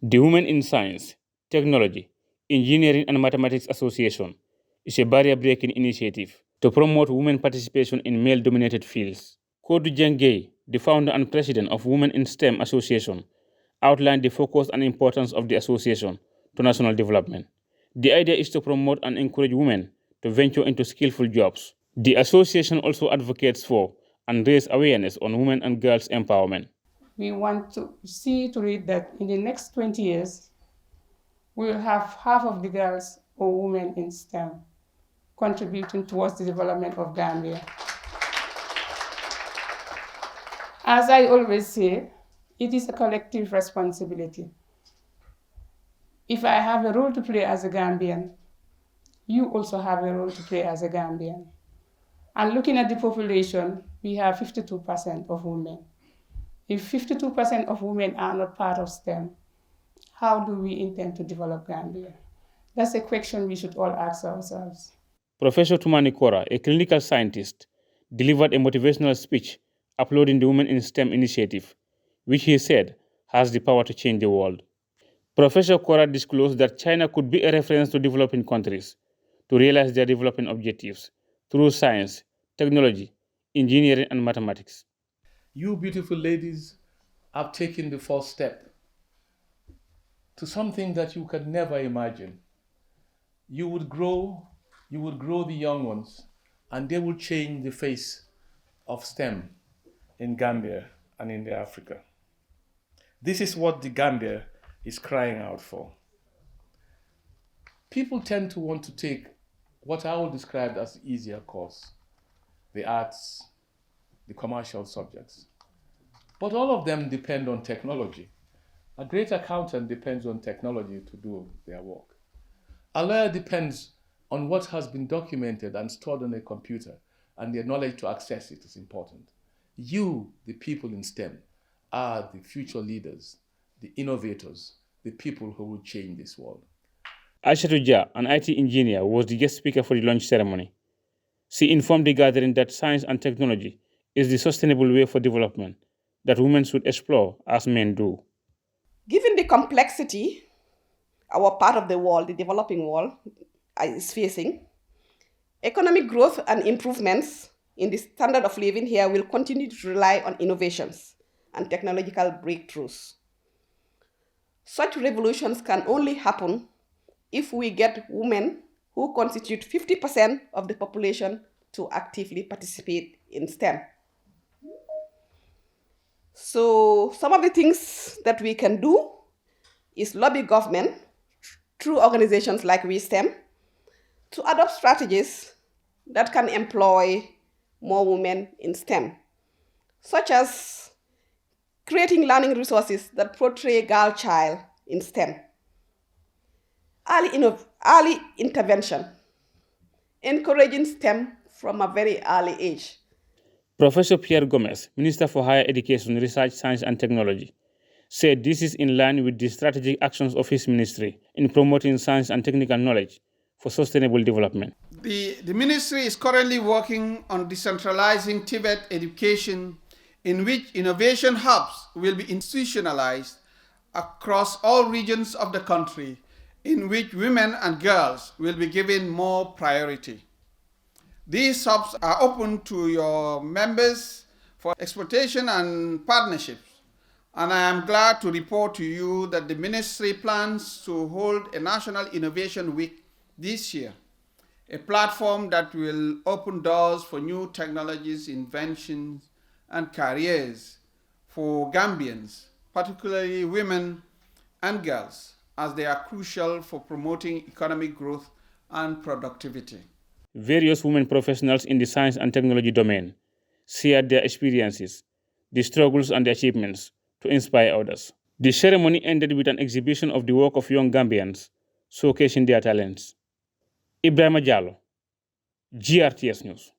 The Women in Science, Technology, Engineering and Mathematics Association is a barrier-breaking initiative to promote women participation in male-dominated fields. Kodu Jengay, the founder and president of Women in STEM Association, outlined the focus and importance of the association to national development. The idea is to promote and encourage women to venture into skillful jobs. The association also advocates for and raise awareness on women and girls' empowerment. We want to see to it that in the next 20 years, we will have half of the girls or women in STEM contributing towards the development of Gambia. As I always say, it is a collective responsibility. If I have a role to play as a Gambian, you also have a role to play as a Gambian. And looking at the population, we have 52% of women. If 52% of women are not part of STEM, how do we intend to develop Gambia? That's a question we should all ask ourselves. Professor Tumani Kora, a clinical scientist, delivered a motivational speech uploading the Women in STEM initiative, which he said has the power to change the world. Professor Kora disclosed that China could be a reference to developing countries to realize their development objectives through science, technology, engineering, and mathematics. You beautiful ladies have taken the first step to something that you could never imagine. You would grow the young ones, and they will change the face of STEM in Gambia and in Africa. This is what the Gambia is crying out for. People tend to want to take what I will describe as the easier course, the arts, the commercial subjects. But all of them depend on technology. A great accountant depends on technology to do their work. A lawyer depends on what has been documented and stored on a computer, and their knowledge to access it is important. You, the people in STEM, are the future leaders, the innovators, the people who will change this world. Aishatu Jah, an IT engineer, was the guest speaker for the launch ceremony. She informed the gathering that science and technology is the sustainable way for development that women should explore as men do. Given the complexity our part of the world, the developing world, is facing, economic growth and improvements in the standard of living here will continue to rely on innovations and technological breakthroughs. Such revolutions can only happen if we get women who constitute 50% of the population to actively participate in STEM. So some of the things that we can do is lobby government through organizations like WeSTEM to adopt strategies that can employ more women in STEM, such as creating learning resources that portray girl-child in STEM, early intervention, encouraging STEM from a very early age. Professor Pierre Gomez, Minister for Higher Education, Research, Science and Technology, said this is in line with the strategic actions of his ministry in promoting science and technical knowledge for sustainable development. The ministry is currently working on decentralizing Tibet education, in which innovation hubs will be institutionalized across all regions of the country, in which women and girls will be given more priority. These hubs are open to your members for exploitation and partnerships. And I am glad to report to you that the ministry plans to hold a National Innovation Week this year, a platform that will open doors for new technologies, inventions, and careers for Gambians, particularly women and girls, as they are crucial for promoting economic growth and productivity. Various women professionals in the science and technology domain shared their experiences, the struggles and the achievements to inspire others. The ceremony ended with an exhibition of the work of young Gambians showcasing their talents. Ibrahima Jallo, GRTS News.